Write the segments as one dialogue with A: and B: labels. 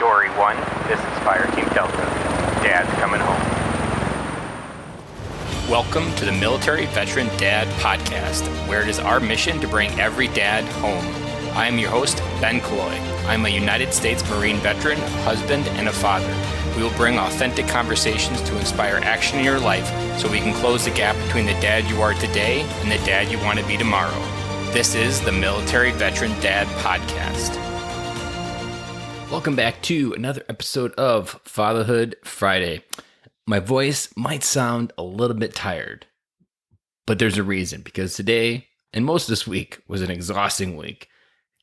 A: Dory 1, this is Fire Team Delta. Dad's coming home.
B: Welcome to the Military Veteran Dad Podcast, where it is our mission to bring every dad home. I am your host, Ben Killoy. I'm a United States Marine veteran, husband, and a father. We will bring authentic conversations to inspire action in your life so we can close the gap between the dad you are today and the dad you want to be tomorrow. This is the Military Veteran Dad Podcast. Welcome back to another episode of Fatherhood Friday. My voice might sound a little bit tired, but there's a reason, because today and most of this week was an exhausting week.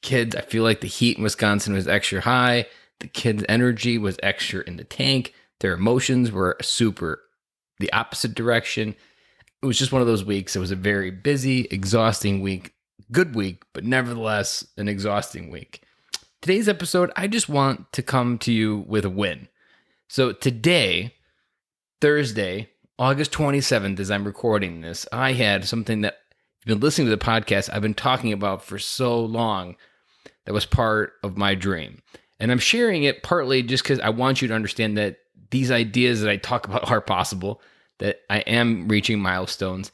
B: Kids, I feel like the heat in Wisconsin was extra high. The kids' energy was extra in the tank. Their emotions were super the opposite direction. It was just one of those weeks. It was a very busy, exhausting week. Good week, but nevertheless an exhausting week. Today's episode, I just want to come to you with a win. So today, Thursday, August 27th, as I'm recording this, I had something that, if you've been listening to the podcast, I've been talking about for so long, that was part of my dream. And I'm sharing it partly just because I want you to understand that these ideas that I talk about are possible, that I am reaching milestones.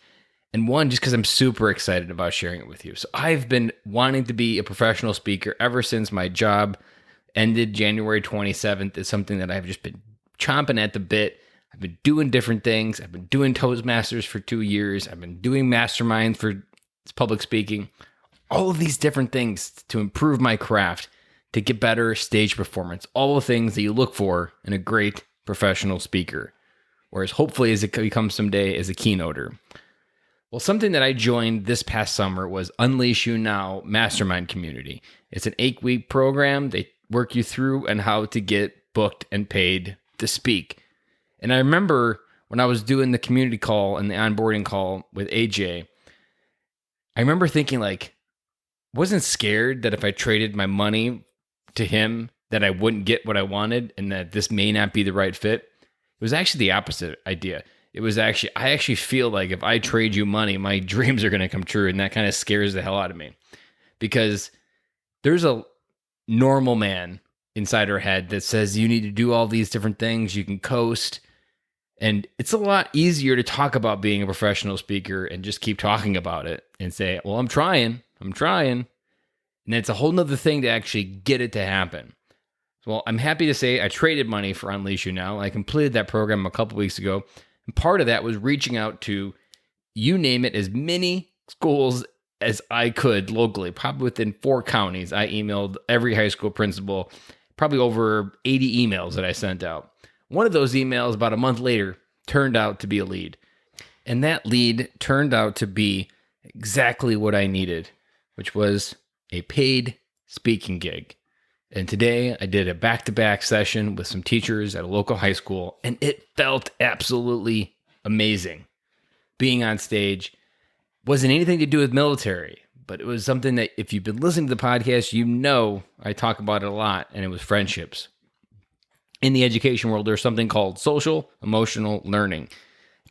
B: And one, just because I'm super excited about sharing it with you. So I've been wanting to be a professional speaker ever since my job ended January 27th. It's something that I've just been chomping at the bit. I've been doing different things. I've been doing Toastmasters for 2 years. I've been doing masterminds for public speaking. All of these different things to improve my craft, to get better stage performance. All the things that you look for in a great professional speaker. Whereas hopefully as it becomes someday as a keynoter. Well, something that I joined this past summer was Unleash You Now Mastermind Community. It's an 8-week program. They work you through on how to get booked and paid to speak. And I remember when I was doing the community call and the onboarding call with AJ, I remember thinking wasn't scared that if I traded my money to him that I wouldn't get what I wanted and that this may not be the right fit. It was actually the opposite idea. I actually feel like if I trade you money, my dreams are going to come true. And that kind of scares the hell out of me, because there's a normal man inside our head that says you need to do all these different things. You can coast. And it's a lot easier to talk about being a professional speaker and just keep talking about it and say, well, I'm trying. And it's a whole nother thing to actually get it to happen. Well, I'm happy to say I traded money for Unleash You Now. I completed that program a couple weeks ago. And part of that was reaching out to, you name it, as many schools as I could locally, probably within 4 counties. I emailed every high school principal, probably over 80 emails that I sent out. One of those emails about a month later turned out to be a lead. And that lead turned out to be exactly what I needed, which was a paid speaking gig. And today I did a back-to-back session with some teachers at a local high school, and it felt absolutely amazing. Being on stage wasn't anything to do with military, but it was something that if you've been listening to the podcast, you know I talk about it a lot, and it was friendships. In the education world, there's something called social emotional learning.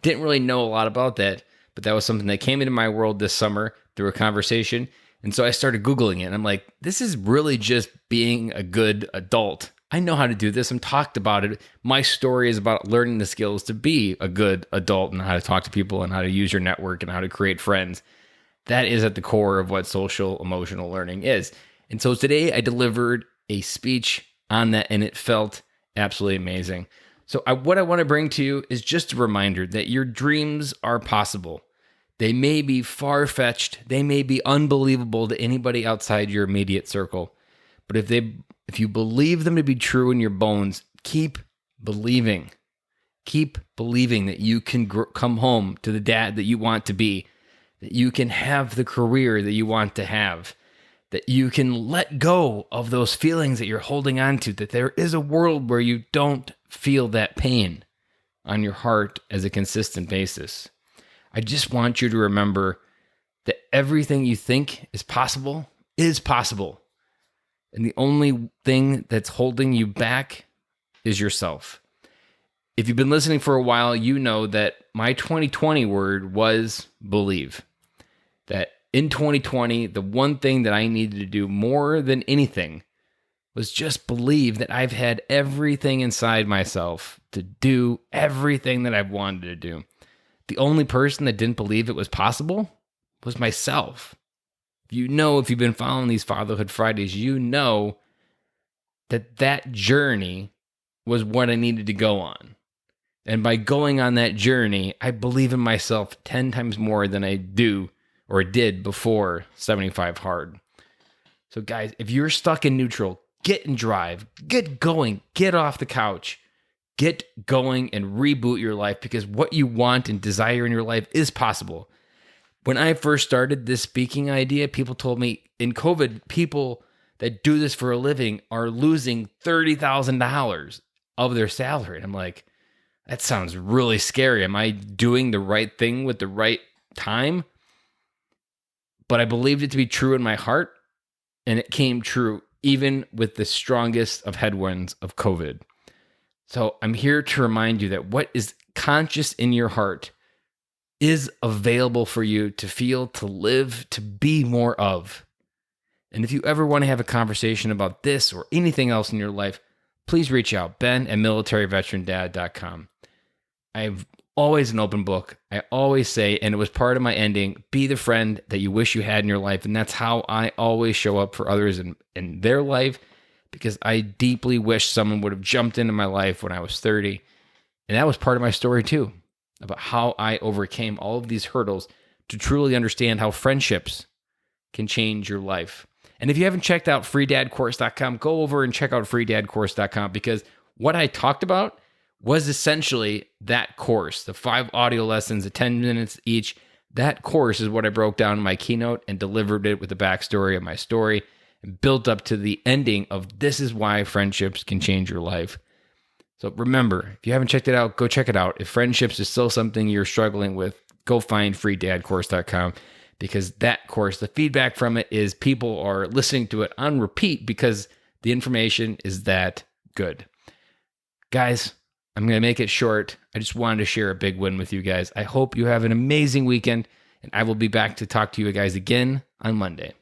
B: Didn't really know a lot about that, but that was something that came into my world this summer through a conversation. And so I started Googling it, and I'm like, this is really just being a good adult. I know how to do this. I'm talked about it. My story is about learning the skills to be a good adult and how to talk to people and how to use your network and how to create friends. That is at the core of what social emotional learning is. And so today I delivered a speech on that, and it felt absolutely amazing. So what I want to bring to you is just a reminder that your dreams are possible. They may be far-fetched. They may be unbelievable to anybody outside your immediate circle. But if you believe them to be true in your bones, keep believing. Keep believing that you can come home to the dad that you want to be, that you can have the career that you want to have, that you can let go of those feelings that you're holding on to, that there is a world where you don't feel that pain on your heart as a consistent basis. I just want you to remember that everything you think is possible is possible. And the only thing that's holding you back is yourself. If you've been listening for a while, you know that my 2020 word was believe. That in 2020, the one thing that I needed to do more than anything was just believe that I've had everything inside myself to do everything that I've wanted to do. The only person that didn't believe it was possible was myself. If you've been following these Fatherhood Fridays, you know that journey was what I needed to go on. And by going on that journey, I believe in myself 10 times more than I do or did before 75 Hard. So guys, if you're stuck in neutral, get in drive, get going, get off the couch, get going and reboot your life, because what you want and desire in your life is possible. When I first started this speaking idea, people told me in COVID, people that do this for a living are losing $30,000 of their salary. And I'm like, that sounds really scary. Am I doing the right thing with the right time? But I believed it to be true in my heart, and it came true even with the strongest of headwinds of COVID. So I'm here to remind you that what is conscious in your heart is available for you to feel, to live, to be more of. And if you ever want to have a conversation about this or anything else in your life, please reach out, ben@militaryveterandad.com. I've always an open book. I always say, and it was part of my ending, be the friend that you wish you had in your life. And that's how I always show up for others in their life, because I deeply wish someone would have jumped into my life when I was 30. And that was part of my story too, about how I overcame all of these hurdles to truly understand how friendships can change your life. And if you haven't checked out freedadcourse.com, go over and check out freedadcourse.com, because what I talked about was essentially that course, the 5 audio lessons at 10 minutes each. That course is what I broke down in my keynote and delivered it with the backstory of my story and built up to the ending of this is why friendships can change your life. So remember, if you haven't checked it out, go check it out. If friendships is still something you're struggling with, go find freedadcourse.com, because that course, the feedback from it is people are listening to it on repeat because the information is that good. Guys, I'm going to make it short. I just wanted to share a big win with you guys. I hope you have an amazing weekend, and I will be back to talk to you guys again on Monday.